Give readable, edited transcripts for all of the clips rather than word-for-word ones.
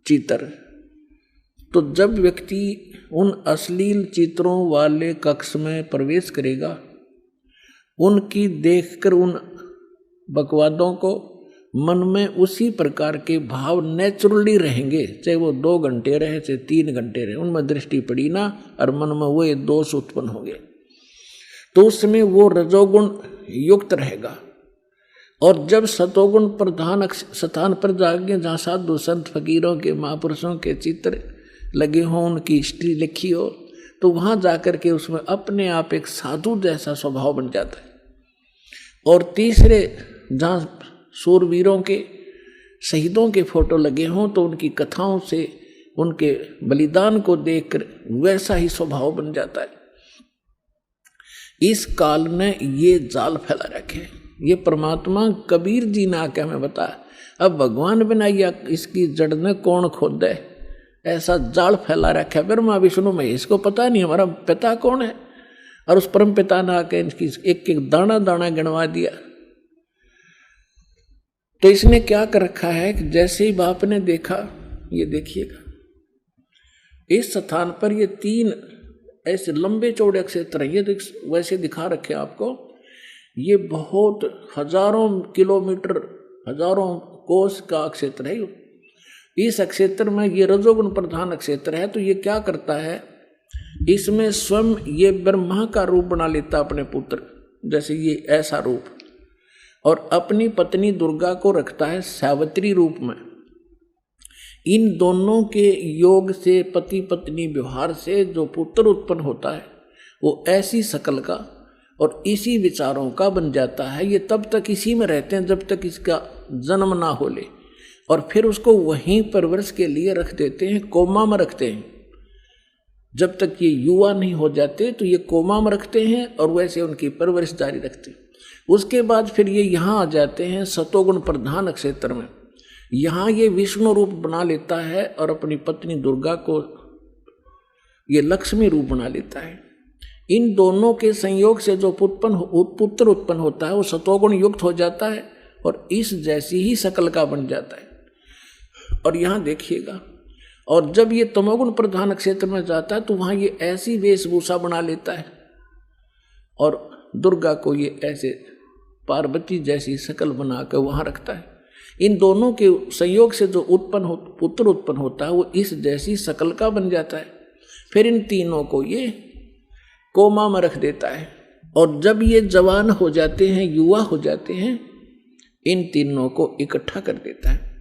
चित्र। तो जब व्यक्ति उन अश्लील चित्रों वाले कक्ष में प्रवेश करेगा, उनकी देखकर उन बकवादों को मन में उसी प्रकार के भाव नेचुरली रहेंगे, चाहे वो 2 घंटे रहे चाहे 3 घंटे रहे, उनमें दृष्टि पड़ी ना और मन में वो दोष उत्पन्न हो गए, तो उसमें वो रजोगुण युक्त रहेगा। और जब सतोगुण प्रधान स्थान पर जाएंगे, जहाँ साधु संत फकीरों के महापुरुषों के चित्र लगे हों, उनकी हिस्ट्री लिखी हो, तो वहाँ जाकर के उसमें अपने आप एक साधु जैसा स्वभाव बन जाता है। और तीसरे, जहाँ शूरवीरों के शहीदों के फोटो लगे हों, तो उनकी कथाओं से उनके बलिदान को देखकर वैसा ही स्वभाव बन जाता है। इस काल ने ये जाल फैला रखे, ये परमात्मा कबीर जी ने आके हमें बताया। अब भगवान बनाइया इसकी जड़ ने कौन खोद है, ऐसा जाल फैला रखा है। ब्रह्मा विष्णु महेश को पता नहीं हमारा पिता कौन है, और उस परम पिता ने आके इनकी एक एक दाना दाना गिनवा दिया। तो इसने क्या कर रखा है कि जैसे ही बाप ने देखा, ये देखिएगा इस स्थान पर ये 3 ऐसे लंबे चौड़े क्षेत्र हैं, ये वैसे दिखा रखे आपको। ये बहुत हजारों किलोमीटर, हजारों कोस का क्षेत्र है। इस क्षेत्र में ये रजोगुण प्रधान क्षेत्र है। तो ये क्या करता है, इसमें स्वयं ये ब्रह्मा का रूप बना लेता अपने पुत्र, जैसे ये ऐसा रूप, और अपनी पत्नी दुर्गा को रखता है सावित्री रूप में। इन दोनों के योग से, पति पत्नी व्यवहार से जो पुत्र उत्पन्न होता है, वो ऐसी शकल का और इसी विचारों का बन जाता है। ये तब तक इसी में रहते हैं जब तक इसका जन्म ना हो ले, और फिर उसको वहीं परवरिश के लिए रख देते हैं, कोमा में रखते हैं। जब तक ये युवा नहीं हो जाते तो ये कोमा में रखते हैं और वैसे उनकी परवरिश जारी रखते हैं। उसके बाद फिर ये यहाँ आ जाते हैं सतोगुण प्रधान क्षेत्र में। यहाँ ये विष्णु रूप बना लेता है और अपनी पत्नी दुर्गा को ये लक्ष्मी रूप बना लेता है। इन दोनों के संयोग से जो पुत्र उत्पन्न होता है वो सतोगुण युक्त हो जाता है और इस जैसी ही शकल का बन जाता है। और यहाँ देखिएगा, और जब ये तमोगुण प्रधान क्षेत्र में जाता है तो वहाँ ये ऐसी वेशभूषा बना लेता है और दुर्गा को ये ऐसे पार्वती जैसी शकल बनाकर वहाँ रखता है। इन दोनों के संयोग से जो पुत्र उत्पन्न होता है वो इस जैसी शकल का बन जाता है। फिर इन तीनों को ये कोमा में रख देता है, और जब ये जवान हो जाते हैं, युवा हो जाते हैं, इन तीनों को इकट्ठा कर देता है।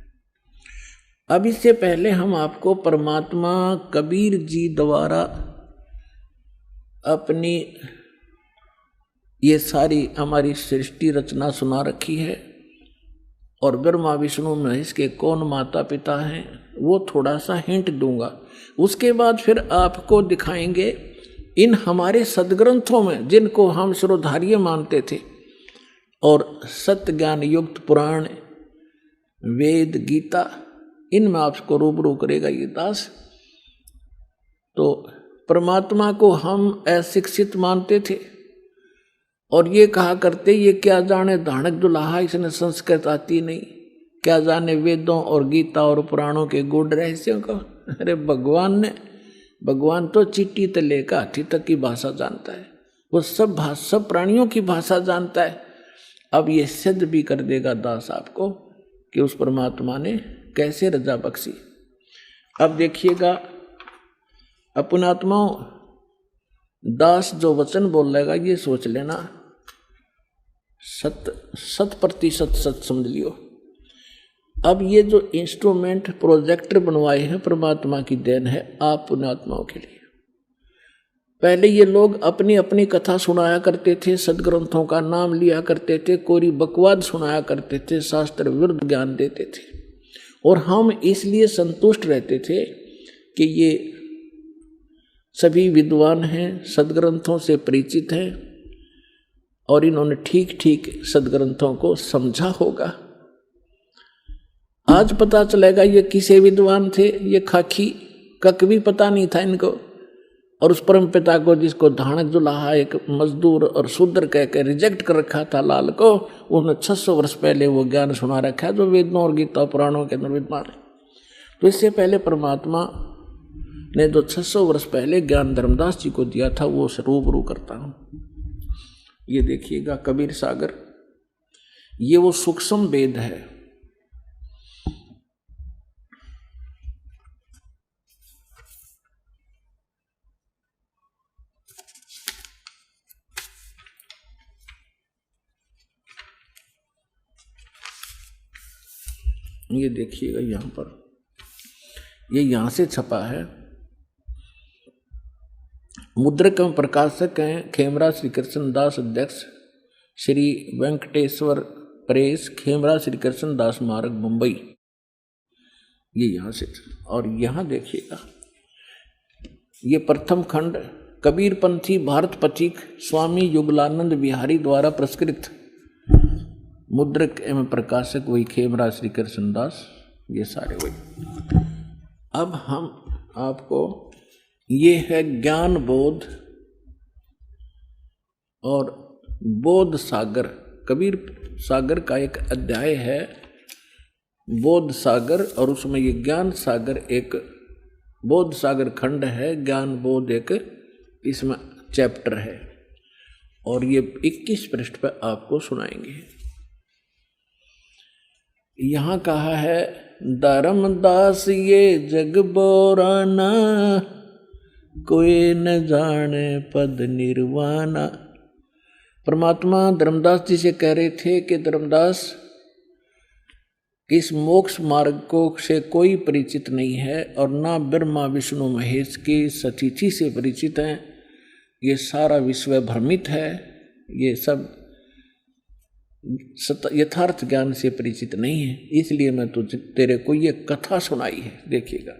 अब इससे पहले हम आपको परमात्मा कबीर जी द्वारा अपनी ये सारी हमारी सृष्टि रचना सुना रखी है, और ब्रह्मा विष्णु महेश के कौन माता पिता हैं वो थोड़ा सा हिंट दूंगा। उसके बाद फिर आपको दिखाएंगे इन हमारे सदग्रंथों में, जिनको हम शिरोधार्य मानते थे, और सत्य ज्ञान युक्त पुराण, वेद, गीता, इनमें आपको रूबरू करेगा ये दास। तो परमात्मा को हम अशिक्षित मानते थे और ये कहा करते, ये क्या जाने धानक दुल्हा, इसने संस्कृत आती नहीं, क्या जाने वेदों और गीता और पुराणों के गूढ़ रहस्यों का। अरे भगवान तो चिट्ठी से लेकर हाथी तक की भाषा जानता है, वो सब प्राणियों की भाषा जानता है। अब ये सिद्ध भी कर देगा दास आपको कि उस परमात्मा ने कैसे रजा बख्शी। अब देखिएगा अपनात्माओं, दास जो वचन बोल लेगा ये सोच लेना 100% सच समझ लियो। अब ये जो इंस्ट्रूमेंट प्रोजेक्टर बनवाए हैं परमात्मा की देन है आप पुण्यात्माओं के लिए। पहले ये लोग अपनी अपनी कथा सुनाया करते थे, सदग्रंथों का नाम लिया करते थे, कोरी बकवाद सुनाया करते थे, शास्त्र विरुद्ध ज्ञान देते थे, और हम इसलिए संतुष्ट रहते थे कि ये सभी विद्वान हैं, सदग्रंथों से परिचित हैं और इन्होंने ठीक ठीक सदग्रंथों को समझा होगा। आज पता चलेगा ये किसे विद्वान थे, ये खाकी कक भी पता नहीं था इनको, और उस परम पिता को जिसको धानक दुल्हा एक मजदूर और शूद्र कह के रिजेक्ट कर रखा था लाल को, उन्होंने 600 वर्ष पहले वो ज्ञान सुना रखा है जो वेदों और गीता पुराणों के अंदर विद्वान है। तो इससे पहले परमात्मा ने जो 600 वर्ष पहले ज्ञान धर्मदास जी को दिया था वो रूबरू करता हूं। ये देखिएगा कबीर सागर, ये वो सूक्ष्म वेद है। ये देखिएगा यहां पर, ये यहां से छपा है। मुद्रक एवं प्रकाशक हैं खेमरा श्री कृष्ण दास, अध्यक्ष श्री वेंकटेश्वर प्रेस, खेमरा श्री कृष्ण दास मार्ग, मुंबई। ये यहां से, और यहां देखिएगा ये प्रथम खंड कबीरपंथी भारत पथिक स्वामी युगलानंद बिहारी द्वारा प्रस्कृत, मुद्रक एवं प्रकाशक वही खेमरा श्री कृष्ण दास, ये सारे वही। अब हम आपको, ये है ज्ञान बोध और बोध सागर, कबीर सागर का एक अध्याय है बोध सागर, और उसमें ये ज्ञान सागर एक बोध सागर खंड है, ज्ञान बोध एक इसमें चैप्टर है, और ये 21 पृष्ठ पर आपको सुनाएंगे। यहां कहा है धर्मदास ये जग बोराना, कोई न जाने पद निर्वाणा। परमात्मा धर्मदास जी से कह रहे थे कि धर्मदास, इस मोक्ष मार्ग को से कोई परिचित नहीं है, और ना ब्रह्मा विष्णु महेश की सतिथि से परिचित हैं। ये सारा विश्व भ्रमित है, ये सब यथार्थ ज्ञान से परिचित नहीं है, इसलिए मैं तुझे तेरे को ये कथा सुनाई है। देखिएगा,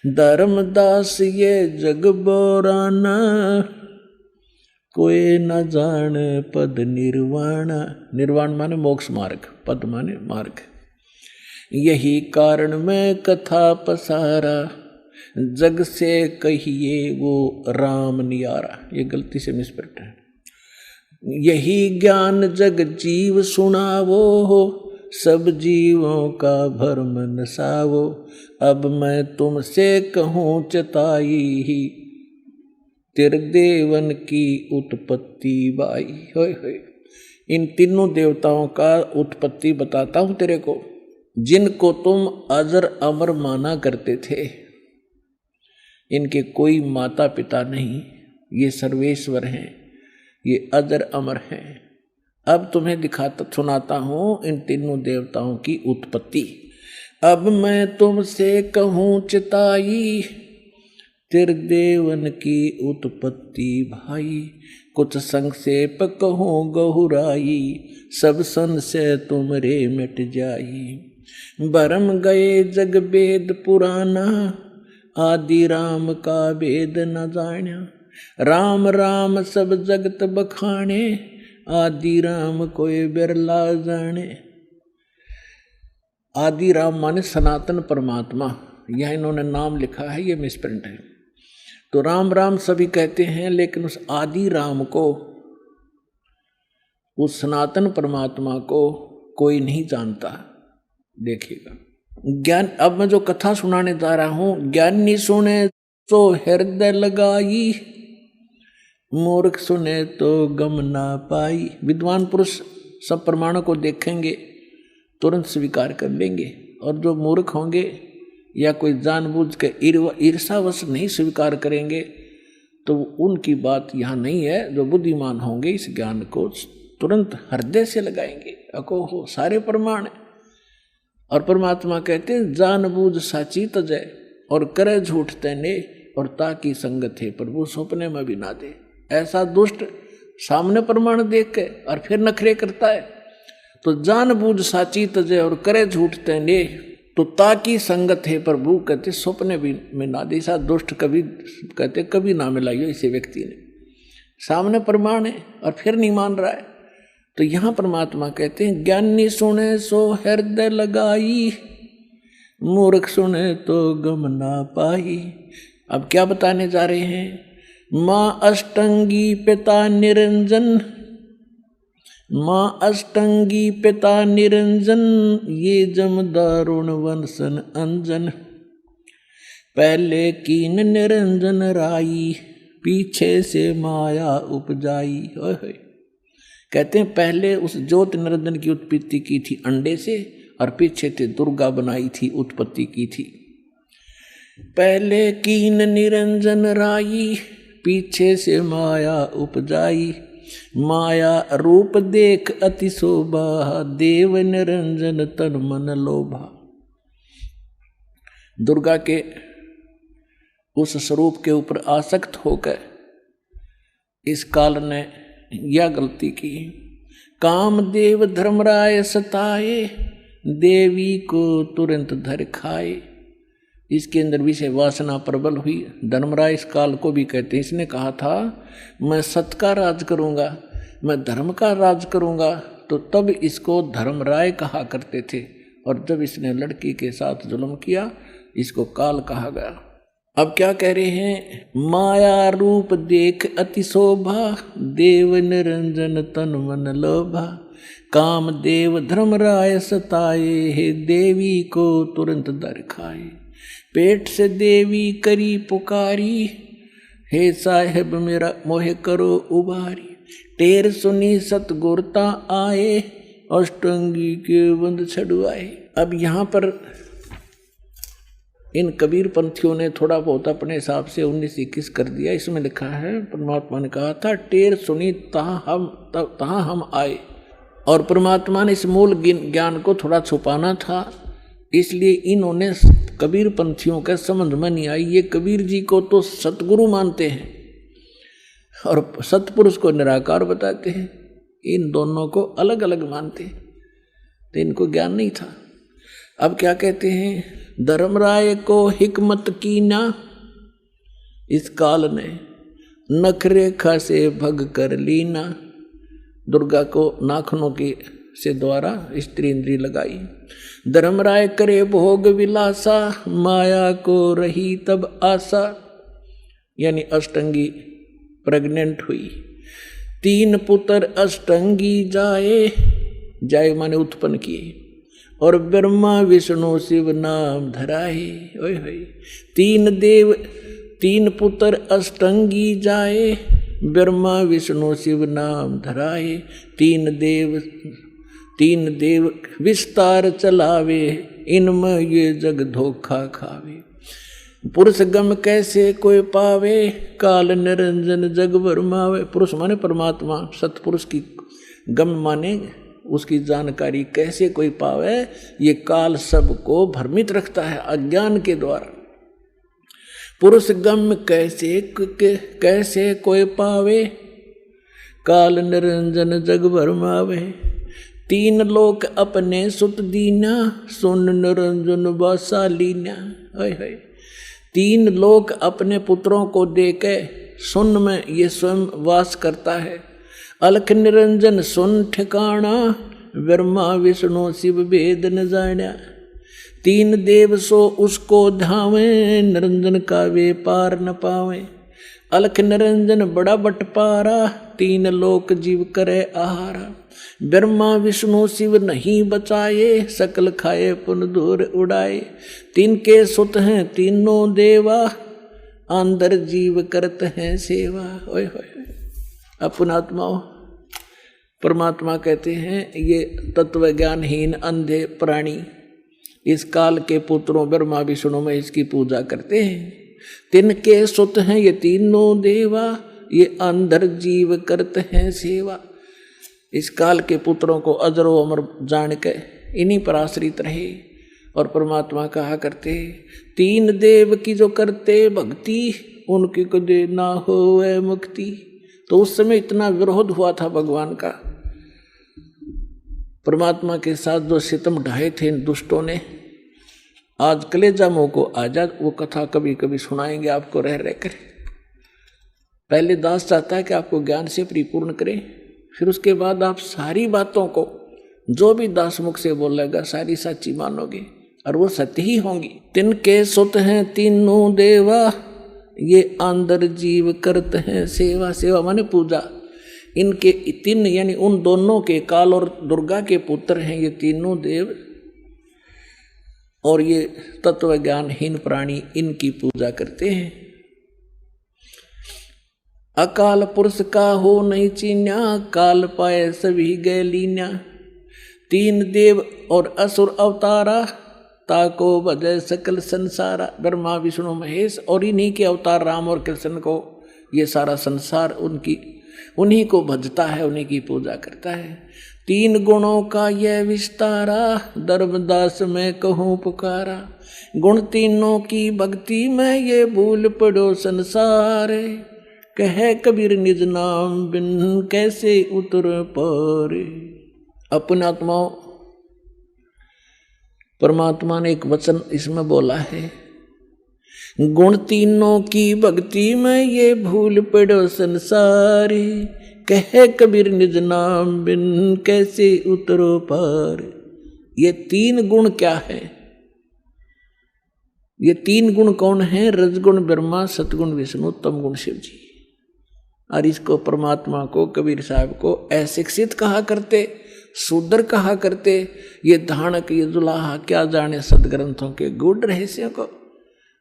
धर्मदास ये जग बोराना, कोई न जाने पद निर्वाण। निर्वाण माने मोक्ष मार्ग, पद माने मार्ग। यही कारण मैं कथा पसारा, जग से कहिए वो राम नियारा। ये गलती से मिसप्रिंट है। यही ज्ञान जग जीव सुनावो, सब जीवों का भरम नसावो। अब मैं तुमसे कहूँ चताई, तेरे देवन की उत्पत्ति बाई। होय होय, इन तीनों देवताओं का उत्पत्ति बताता हूँ तेरे को, जिनको तुम अजर अमर माना करते थे। इनके कोई माता पिता नहीं, ये सर्वेश्वर हैं, ये अजर अमर हैं। अब तुम्हें दिखाता सुनाता हूं इन तीनों देवताओं की उत्पत्ति। अब मैं तुमसे कहूँ चिताई, तेरे देवन की उत्पत्ति भाई। कुछ संक्षेप कहूँ गहुराई, सब संशय तुमरे मिट जाई। भरम गए जग वेद पुराना, आदि राम का वेद न जाना। राम राम सब जगत बखाने, आदि राम कोई बिरला जाने। आदि राम माने सनातन परमात्मा, यह इन्होंने नाम लिखा है, ये मिसप्रिंट है। तो राम राम सभी कहते हैं, लेकिन उस आदि राम को, उस सनातन परमात्मा को कोई नहीं जानता। देखिएगा ज्ञान, अब मैं जो कथा सुनाने जा रहा हूं, ज्ञानी सुने तो हृदय लगाई, मूर्ख सुने तो गम ना पाई। विद्वान पुरुष सब प्रमाणों को देखेंगे, तुरंत स्वीकार कर लेंगे, और जो मूर्ख होंगे या कोई जानबूझ के ईर्षावश नहीं स्वीकार करेंगे, तो उनकी बात यहाँ नहीं है। जो बुद्धिमान होंगे इस ज्ञान को तुरंत हृदय से लगाएंगे। अको हो सारे प्रमाण। और परमात्मा कहते हैं जानबूझ साची तजय, और करे झूठ तैने, और ताकि संगत है प्रभु सपने में भी ना दे। ऐसा दुष्ट सामने प्रमाण देख के और फिर नखरे करता है। तो जानबूझ साची तजय और करे झूठ तैने, तो ताकि संगत है प्रभु कहते सपने भी में ना दे। ऐसा दुष्ट कभी कहते कभी ना मिलाइयो इसे व्यक्ति ने। सामने प्रमाण है और फिर नहीं मान रहा है। तो यहाँ परमात्मा कहते हैं ज्ञानी सुने सो हृदय लगाई, मूर्ख सुने तो गम ना पाई। अब क्या बताने जा रहे हैं? माँ अष्टंगी पिता निरंजन, माँ अष्टंगी पिता निरंजन, ये जम दारुण वंशन अंजन। पहले कीन निरंजन राई, पीछे से माया उपजाई। कहते हैं पहले उस ज्योत निरंजन की उत्पत्ति की थी अंडे से, और पीछे से दुर्गा बनाई थी, उत्पत्ति की थी। पहले कीन निरंजन राई, पीछे से माया उपजाई। माया रूप देख अति शोभा, देव निरंजन तन मन लोभा। दुर्गा के उस स्वरूप के ऊपर आसक्त होकर इस काल ने यह गलती की। कामदेव धर्मराय सताए, देवी को तुरंत धर खाए। इसके अंदर विषय वासना प्रबल हुई। धर्मराय इस काल को भी कहते हैं। इसने कहा था मैं सत का राज करूंगा, मैं धर्म का राज करूंगा, तो तब इसको धर्मराय कहा करते थे। और जब इसने लड़की के साथ जुल्म किया, इसको काल कहा गया। अब क्या कह रहे हैं? माया रूप देख अति शोभा, देव निरंजन तन मन लोभा। कामदेव धर्मराय सताए, हे देवी को तुरंत दर खाए। पेट से देवी करी पुकारी, हे साहेब मेरा मोह करो उबारी। टेर सुनी सतगुरता आए, अष्टंगी के बंद छड़वाए। अब यहाँ पर इन कबीर पंथियों ने थोड़ा बहुत अपने हिसाब से 19-21 कर दिया। इसमें लिखा है परमात्मा ने कहा था टेर सुनी तहाँ हम आए, और परमात्मा ने इस मूल ज्ञान को थोड़ा छुपाना था, इसलिए इन्होंने कबीर पंथियों के समझ में नहीं आई। ये कबीर जी को तो सतगुरु मानते हैं और सतपुरुष को निराकार बताते हैं, इन दोनों को अलग अलग मानते हैं, तो इनको ज्ञान नहीं था। अब क्या कहते हैं? धर्मराय को हिकमत कीना, इस काल ने नखरेखा से भग कर लीना। दुर्गा को नाखनों की से द्वारा स्त्री इंद्री लगाई। धर्मराय करे भोग विलासा, माया को रही तब आशा। यानी अष्टंगी प्रेग्नेंट हुई। 3 पुत्र अष्टंगी जाए माने उत्पन्न किए, और ब्रह्मा विष्णु शिव नाम धराए। ओए होए 3 पुत्र अष्टंगी जाए, ब्रह्मा विष्णु शिव नाम धराए। 3 देव विस्तार चलावे, इनमें ये जग धोखा खावे। पुरुष गम कैसे कोई पावे, काल निरंजन जग भरमावे। पुरुष माने परमात्मा, सतपुरुष की गम माने उसकी जानकारी कैसे कोई पावे, ये काल सबको भ्रमित रखता है अज्ञान के द्वारा। पुरुष गम कैसे कोई पावे, काल निरंजन जग भरमावे। 3 लोक अपने सुत दीना, सुन निरंजन वासालीना। 3 लोक अपने पुत्रों को देके सुन में ये स्वयं वास करता है। अलख निरंजन सुन ठिकाना, ब्रह्मा विष्णु शिव भेद न जाना। 3 देव सो उसको धावे, निरंजन का वे पार न पावे। अलख निरंजन बड़ा बटपारा, 3 लोक जीव करे आहारा। ब्रह्मा विष्णु शिव नहीं बचाए, सकल खाए पुन दूर उड़ाए। 3 के सुत हैं तीनों देवा, अंदर जीव करते हैं सेवा। ओए होए अपनात्माओं, परमात्मा कहते हैं ये तत्व ज्ञानहीन अंधे प्राणी इस काल के पुत्रों ब्रह्मा विष्णु में इसकी पूजा करते हैं। 3 के सुत हैं ये तीनों देवा, ये अंदर जीव करते हैं सेवा। इस काल के पुत्रों को अजरो अमर जान के इन्हीं पर आश्रित रहे। और परमात्मा कहा करते 3 देव की जो करते भक्ति, उनकी कदे ना होवे मुक्ति। तो उस समय इतना विरोध हुआ था भगवान का, परमात्मा के साथ जो सितम ढाए थे इन दुष्टों ने। आज कलेजा मोह को आजाद, वो कथा कभी कभी सुनाएंगे आपको रह कर। पहले दास चाहता है कि आपको ज्ञान से परिपूर्ण करें, फिर उसके बाद आप सारी बातों को जो भी दास मुख से बोलेगा सारी सच्ची मानोगे और वो सत्य ही होंगी। 3 के सुत हैं तीनों देवा, ये अंदर जीव करते हैं सेवा। सेवा माने पूजा। इनके 3 यानी उन दोनों के, काल और दुर्गा के पुत्र हैं ये तीनों देव। और ये तत्व ज्ञानहीन प्राणी इनकी पूजा करते हैं। अकाल पुरुष का हो नहीं चीन्या, काल पाए सभी गए लीन्या। तीन देव और असुर अवतारा, ताको बजय सकल संसारा। ब्रह्मा विष्णु महेश और इन्हीं के अवतार राम और कृष्ण को ये सारा संसार उन्हीं को भजता है, उन्हीं की पूजा करता है। तीन गुणों का यह विस्तारा, धर्मदास मैं कहूँ पुकारा। गुण तीनों की भक्ति में ये भूल पड़ो संसार। कहे कबीर निज नाम बिन कैसे उतर पारे। अपने आत्माओं, परमात्मा ने एक वचन इसमें बोला है, गुण तीनों की भक्ति में ये भूल पड़ो संसार। कहे कबीर निज नाम बिन कैसे उतरो पार। ये तीन गुण क्या है? ये तीन गुण कौन है? रजगुण ब्रह्मा, सतगुण विष्णु, तमगुण शिव जी। और इसको परमात्मा को कबीर साहब को अशिक्षित कहा करते, शूद्र कहा करते। ये धानक ये जुलाहा क्या जाने सदग्रंथों के गूढ़ रहस्यों को।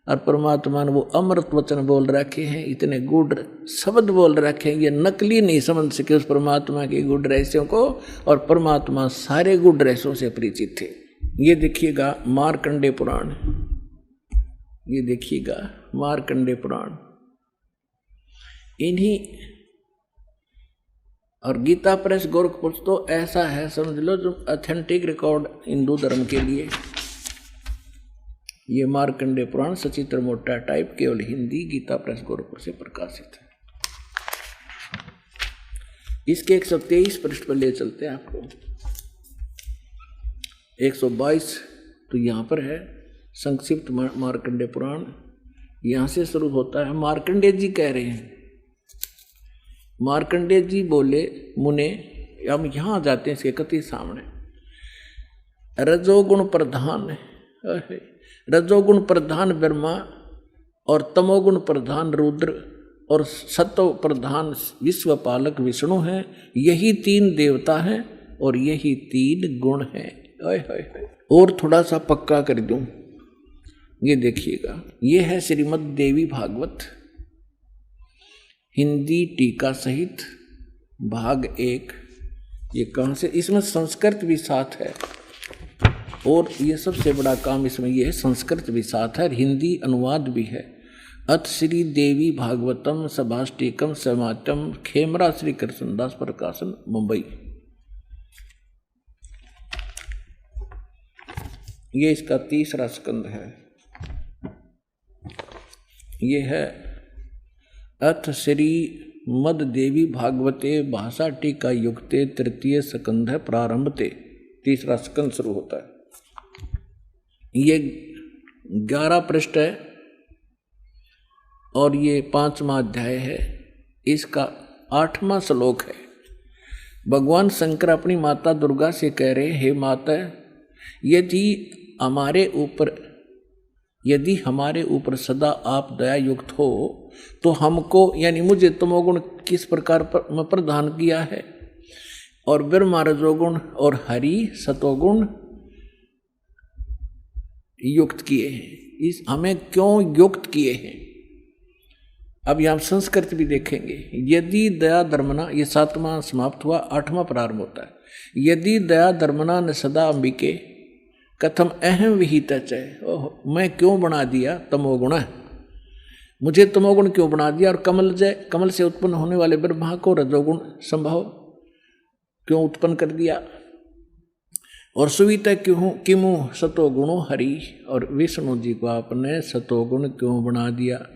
और परमात्मा ने वो अमृत वचन बोल रखे हैं, इतने गूढ़ शब्द बोल रखे हैं, ये नकली नहीं समझ सके उस परमात्मा के गूढ़ रहस्यों को। और परमात्मा सारे गूढ़ रहस्यों से परिचित थे। ये देखिएगा मार्कंडेय पुराण, ये देखिएगा मार्कंडेय पुराण, इन्हीं और गीता प्रेस गोरखपुर तो ऐसा है समझ लो जो ऑथेंटिक रिकॉर्ड हिंदू धर्म के लिए। ये मार्कंडेय पुराण सचित्र मोटा टाइप केवल हिंदी, गीता प्रेस गोरखपुर से प्रकाशित है। इसके 123 पृष्ठ पर ले चलते हैं आपको। 122 तो यहाँ पर है संक्षिप्त मार्कंडेय पुराण, यहाँ से शुरू होता है। मार्कंडेय जी कह रहे हैं, मार्कंडेय जी बोले मुने, हम यहाँ आ जाते हैं इसके कति सामने। रजोगुण प्रधान, रजोगुण प्रधान ब्रह्मा और तमोगुण प्रधान रुद्र और सत्व प्रधान विश्वपालक विष्णु हैं। यही तीन देवता हैं और यही तीन गुण हैं। और थोड़ा सा पक्का कर दूं, ये देखिएगा, ये है श्रीमद् देवी भागवत हिंदी टीका सहित भाग 1। ये कहाँ से? इसमें संस्कृत भी साथ है और ये सबसे बड़ा काम इसमें ये है, संस्कृत भी साथ है, हिंदी अनुवाद भी है। अथ श्री देवी भागवतम सभाष्टिकम समाटम, खेमरा श्री कृष्णदास प्रकाशन, मुंबई। ये इसका 3रा स्कंद है। ये है अथ श्री मद देवी भागवते भाषा टीका युक्ते 3य स्कंध है, प्रारंभते 3रा स्कंद शुरू होता है। ये 11 पृष्ठ है और ये 5वां अध्याय है। इसका 8वां श्लोक है। भगवान शंकर अपनी माता दुर्गा से कह रहे, हे माता, यदि हमारे ऊपर सदा आप दया युक्त हो तो हमको यानी मुझे तमोगुण किस प्रकार प्रदान किया है और ब्रह्मा रजोगुण और हरि सतोगुण युक्त किए हैं। इस हमें क्यों युक्त किए हैं? अब यहाँ संस्कृत भी देखेंगे। यदि दया धर्मना, ये 7वां समाप्त हुआ, 8वां प्रारंभ होता है। यदि दया धर्मना न सदा अंबिके कथम अहम विहित च। मैं क्यों बना दिया तमोगुण, मुझे तमोगुण क्यों बना दिया? और कमल से उत्पन्न होने वाले ब्रह्मा को रजोगुण संभव क्यों उत्पन्न कर दिया? और सुविता क्यों किमु सतोगुणो हरि, और विष्णु जी को आपने सतोगुण क्यों बना दिया?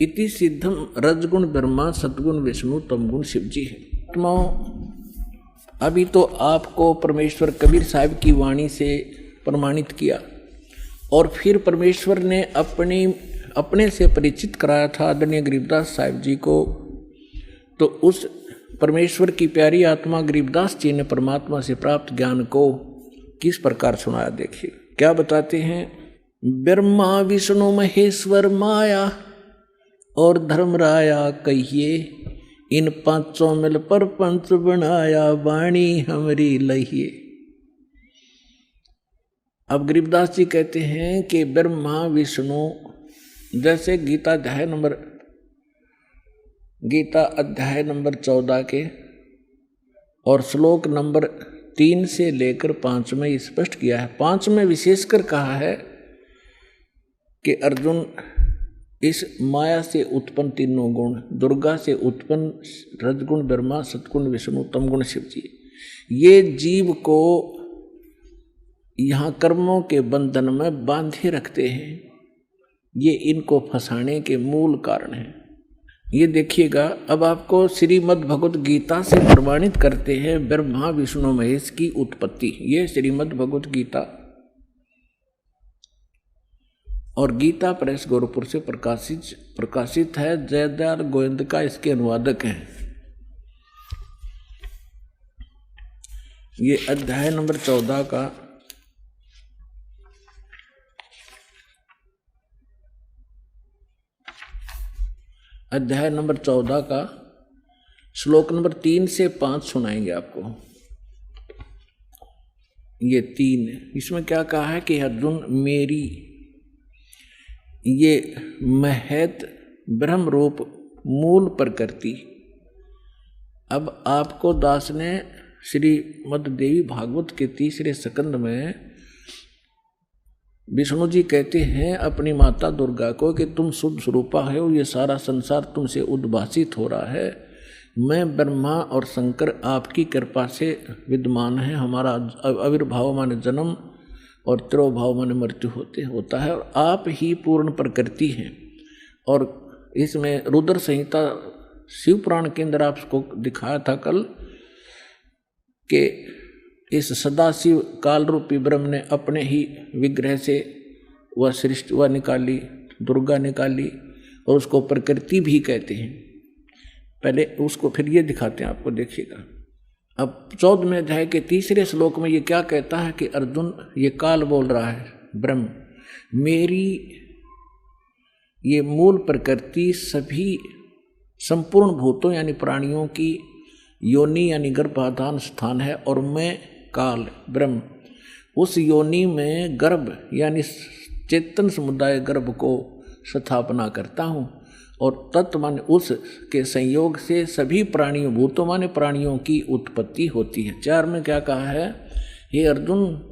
इति सिद्धम रजगुण ब्रह्मा सतगुण विष्णु तमगुण शिव जी है। अभी तो आपको परमेश्वर कबीर साहब की वाणी से प्रमाणित किया और फिर परमेश्वर ने अपने से परिचित कराया था आदरणीय गरीबदास साहब जी को। तो उस परमेश्वर की प्यारी आत्मा गरीबदास जी ने परमात्मा से प्राप्त ज्ञान को किस प्रकार सुनाया। देखिए क्या बताते हैं। ब्रह्मा विष्णु महेश्वर माया और धर्मराया कहिए, इन पांचों मिल पर पंच बनाया, वाणी हमरी लहिए। अब गरीबदास जी कहते हैं कि ब्रह्मा विष्णु, जैसे गीता अध्याय नंबर 14 के और श्लोक नंबर 3 से लेकर 5 में स्पष्ट किया है। 5 में विशेषकर कहा है कि अर्जुन, इस माया से उत्पन्न तीनों गुण, दुर्गा से उत्पन्न रजगुण ब्रह्मा, सतगुण विष्णु, तमगुण शिव जी, ये जीव को यहाँ कर्मों के बंधन में बांधे रखते हैं। ये इनको फंसाने के मूल कारण हैं। ये देखिएगा, अब आपको श्रीमद् भगवत गीता से प्रमाणित करते हैं ब्रह्मा विष्णु महेश की उत्पत्ति। ये श्रीमद् भगवत गीता और गीता प्रेस गोरखपुर से प्रकाशित है। जयदयाल गोविंद का इसके अनुवादक हैं। ये अध्याय नंबर 14 का श्लोक नंबर 3 से 5 सुनाएंगे आपको। ये 3, इसमें क्या कहा है कि अर्जुन, मेरी ये महत ब्रह्म रूप मूल प्रकृति। अब आपको दास ने श्रीमद् देवी भागवत के 3रे स्कंद में विष्णु जी कहते हैं अपनी माता दुर्गा को कि तुम शुद्ध स्वरूपा हो, ये सारा संसार तुमसे उद्भासित हो रहा है। मैं ब्रह्मा और शंकर आपकी कृपा से विद्यमान है। हमारा आविर्भाव माने जन्म और तिरोभाव माने मृत्यु होता है, और आप ही पूर्ण प्रकृति हैं। और इसमें रुद्र संहिता शिव पुराण के अंदर आपको दिखाया था कल कि इस सदाशिव काल रूपी ब्रह्म ने अपने ही विग्रह से वह सृष्टि वह निकाली, दुर्गा निकाली, और उसको प्रकृति भी कहते हैं। पहले उसको फिर ये दिखाते हैं आपको, देखिएगा। अब 14वें अध्याय के 3रे श्लोक में ये क्या कहता है कि अर्जुन, ये काल बोल रहा है ब्रह्म, मेरी ये मूल प्रकृति सभी संपूर्ण भूतों यानी प्राणियों की योनि यानी गर्भाधान स्थान है, और मैं काल ब्रह्म उस योनि में गर्भ यानी चेतन समुदाय गर्भ को स्थापना करता हूँ, और तत्व माने उस के संयोग से सभी प्राणियों, भूतों माने प्राणियों की उत्पत्ति होती है। 4 में क्या कहा है, हे अर्जुन,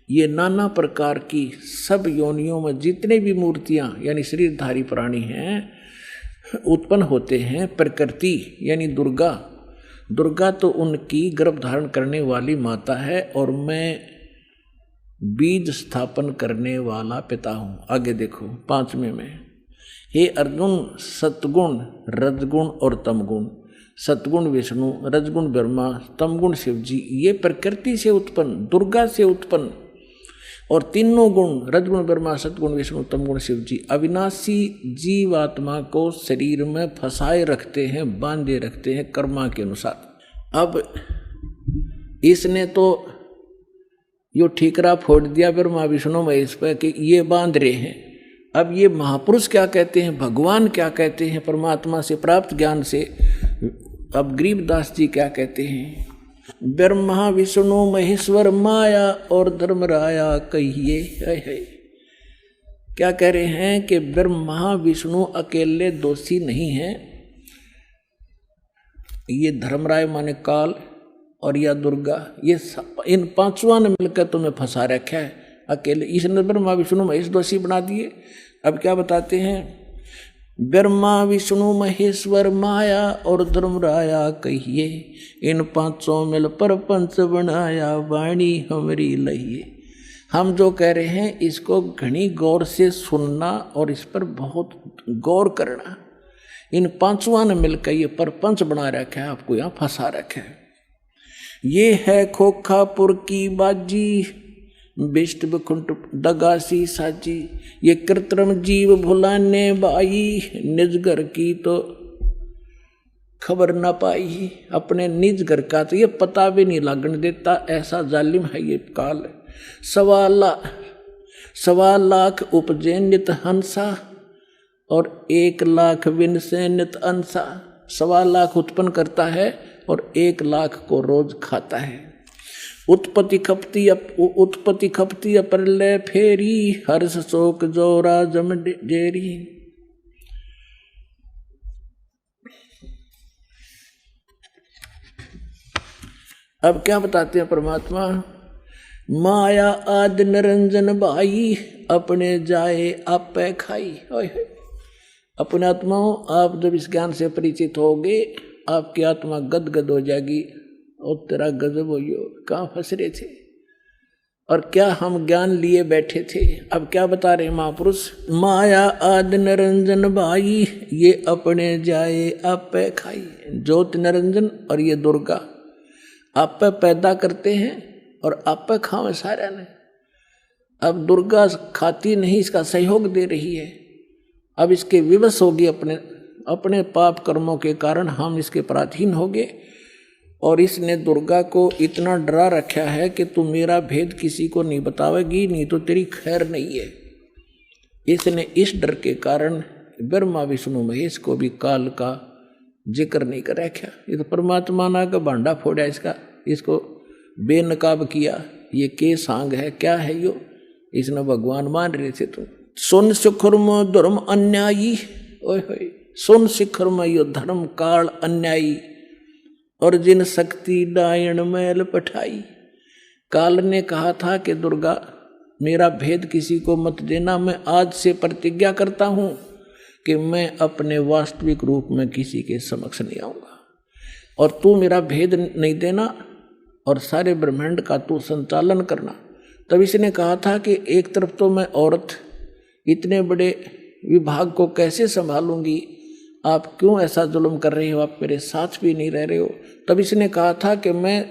ये नाना प्रकार की सब योनियों में जितने भी मूर्तियाँ यानी शरीरधारी प्राणी हैं उत्पन्न होते हैं। प्रकृति यानी दुर्गा तो उनकी गर्भ धारण करने वाली माता है, और मैं बीज स्थापन करने वाला पिता हूँ। आगे देखो 5वें में, हे अर्जुन, सतगुण रजगुण और तमगुण, सतगुण विष्णु, रजगुण ब्रह्मा, तमगुण शिव जी, ये प्रकृति से उत्पन्न, दुर्गा से उत्पन्न, और तीनों गुण रजगुण ब्रह्मा, सतगुण विष्णु, तमगुण शिव जी अविनाशी जीवात्मा को शरीर में फंसाए रखते हैं, बांधे रखते हैं कर्मा के अनुसार। अब इसने तो यो ठीकरा फोड़ दिया ब्रह्मा विष्णु महेश पर कि ये बांध रहे हैं। अब ये महापुरुष क्या कहते हैं, भगवान क्या कहते हैं परमात्मा से प्राप्त ज्ञान से। अब गरीबदास जी क्या कहते हैं, ब्रह्मा विष्णु महेश्वर माया और धर्मराया कहिए। क्या कह रहे हैं कि ब्रह्मा विष्णु अकेले दोषी नहीं हैं, ये धर्मराय माने काल और या दुर्गा, ये इन पांचों ने मिलकर तुम्हें फंसा रखा है। अकेले इसने ब्रह्मा विष्णु महेश दोषी बना दिए। अब क्या बताते हैं, ब्रह्मा विष्णु महेश्वर माया और धर्मराया कहिए, इन पांचों मिल पर पंच बनाया वाणी हमरी लहिए। हम जो कह रहे हैं इसको घनी गौर से सुनना और इस पर बहुत गौर करना। इन पांचों ने मिलकर ये परपंच बना रखा है, आपको यहाँ फंसा रखा है। ये है खोखापुर की बाजी, बिष्ट बखुंट दगासी साची, ये कृत्रिम जीव भुलाने बाई, निज घर की तो खबर ना पाई। अपने निज घर का तो ये पता भी नहीं लगने देता, ऐसा जालिम है ये काल। 1.25 लाख उपजे नित हंसा और 1 लाख विन से नित अंसा। 1.25 लाख उत्पन्न करता है और 1 लाख को रोज खाता है। उत्पत्ति खपती प्रलय फेरी, हर्ष शोक जोरा जम जेरी। अब क्या बताते हैं परमात्मा, माया आदि निरंजन भाई, अपने जाए आप पे खाई। अपने आत्माओं, आप जब इस ज्ञान से परिचित होगे, आपकी आत्मा गदगद हो जाएगी। और तेरा गजब हो, कहाँ फंस रहे थे और क्या हम ज्ञान लिए बैठे थे। अब क्या बता रहे महापुरुष, माया आदि निरंजन भाई, ये अपने जाए आप पे खाई। ज्योत निरंजन और ये दुर्गा आप पे पैदा करते हैं और आप पे खावे सारे ने। अब दुर्गा खाती नहीं, इसका सहयोग दे रही है। अब इसके विवश होगी, अपने पाप कर्मों के कारण हम इसके पराधीन हो गए। और इसने दुर्गा को इतना डरा रखा है कि तू मेरा भेद किसी को नहीं बतावेगी, नहीं तो तेरी खैर नहीं है। इसने इस डर के कारण ब्रह्मा विष्णु महेश को भी काल का जिक्र नहीं कर रखा। ये तो परमात्मा ना का भांडा फोड़ा इसको बेनकाब किया। ये के सांग है, क्या है यो, इसने भगवान मान रहे थे। तुम सुन शिखर में धर्म अन्यायी, ओए होए, सुन शिखर में यो धर्म काल अन्यायी, और जिन शक्ति डायण मैल पठाई। काल ने कहा था कि दुर्गा मेरा भेद किसी को मत देना। मैं आज से प्रतिज्ञा करता हूँ कि मैं अपने वास्तविक रूप में किसी के समक्ष नहीं आऊँगा, और तू मेरा भेद नहीं देना और सारे ब्रह्मांड का तू संचालन करना। तब इसने कहा था कि एक तरफ तो मैं औरत इतने बड़े विभाग को कैसे संभालूंगी, आप क्यों ऐसा जुल्म कर रहे हो, आप मेरे साथ भी नहीं रह रहे हो। तब इसने कहा था कि मैं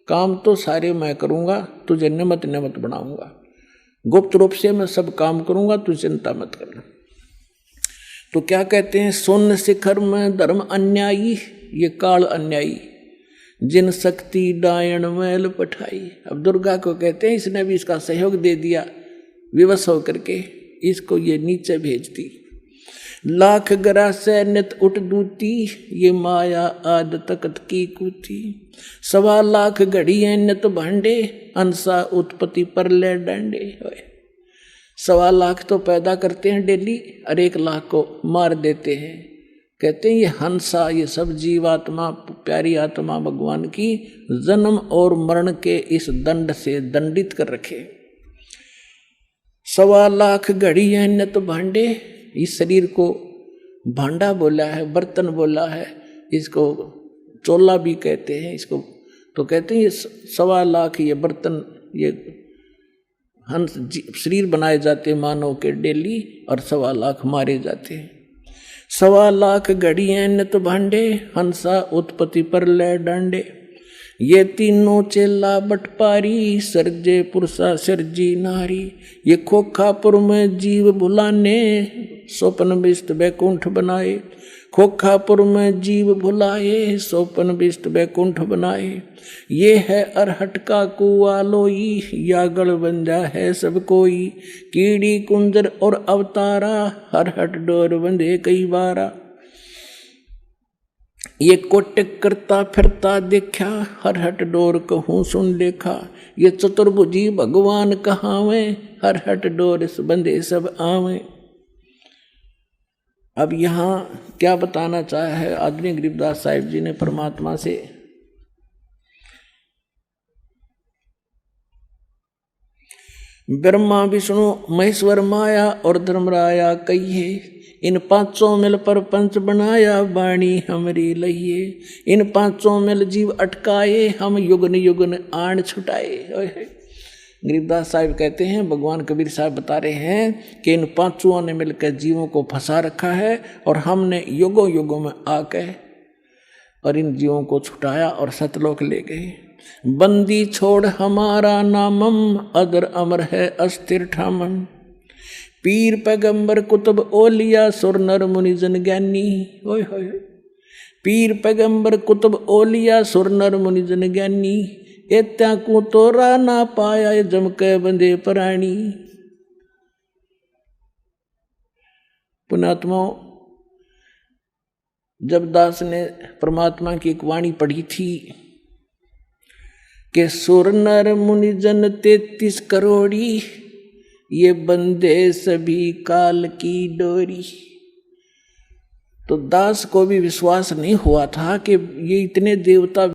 काम तो सारे मैं करूँगा, तुझे निमित्त बनाऊंगा, गुप्त रूप से मैं सब काम करूँगा, तू चिंता मत करना। तो क्या कहते हैं, सुन शिखर में धर्म अन्यायी, ये काल अन्यायी, जिन शक्ति डायण मैल पठाई। अब दुर्गा को कहते हैं, इसने भी इसका सहयोग दे दिया, विवश होकर के इसको ये नीचे भेज दी। लाख गरा से नित उठ दूती, ये माया आद तकत की कूती। 1.25 लाख घड़ियां नित भांडे, अंसा उत्पत्ति पर ले डांडे। 1.25 लाख तो पैदा करते हैं डेली, और 1 लाख को मार देते हैं। कहते हैं ये हंसा, ये सब जीवात्मा, प्यारी आत्मा भगवान की जन्म और मरण के इस दंड से दंडित कर रखे। 1.25 लाख घड़ियां नित भांडे, इस शरीर को भांडा बोला है, बर्तन बोला है, इसको चोला भी कहते हैं इसको। तो कहते हैं ये 1.25 लाख ये बर्तन, ये हंस शरीर बनाए जाते मानव के डेली, और 1.25 लाख मारे जाते हैं। 1.25 लाख घड़ियां नित भांडे, हंसा उत्पत्ति पर ले डांडे। ये तीनों चेला बटपारी, सर्जे पुरुषा सर्जी नारी। ये खोखापुर में जीव भुलाने, स्वप्न विष्ट बैकुंठ बनाए। खोखापुर में जीव भुलाए, स्वप्न विष्ट बैकुंठ बनाए। ये है अरहट का कुआ लोई, यागड़ बंजा है सब कोई। कीड़ी कुंजर और अवतारा, अरहट डोर बंधे कई बारा। ये कोटिक करता फिरता देखा, अरहट डोर कहूँ सुन देखा। ये चतुर्भुजी भगवान कहावे, अरहट डोर बंधे सब आवे। अब यहाँ क्या बताना चाहा है आदरणीय गरीबदास साहिब जी ने परमात्मा से, ब्रह्मा विष्णु महेश्वर माया और धर्मराया कहिए। इन 500 मिल पर पंच बनाया, वाणी हमरी लहिए। इन 500 मिल जीव अटकाए, हम युगन युगन आण छुटाए। गरीबदास साहिब कहते हैं, भगवान कबीर साहब बता रहे हैं कि इन 500 ने मिलकर जीवों को फंसा रखा है, और हमने युगों युगों में आकर और इन जीवों को छुटाया और सतलोक ले गए। बंदी छोड़ हमारा नामम, अदर अमर है अस्थिर ठामम। पीर पैगंबर कुतुब ओलिया, सुर नर मुनि जन ज्ञानी। ओए होए, पीर पैगंबर कुतुब ओलिया, सुर नर मुनि जन ज्ञानी। एत्या को तोरा ना पाया, जम के बंदे प्राणी। पुणात्माओं, जब दास ने परमात्मा की एक वाणी पढ़ी थी के सुर नर मुनि जन 33 करोड़ी, ये बंदे सभी काल की डोरी। तो दास को भी विश्वास नहीं हुआ था कि ये इतने देवता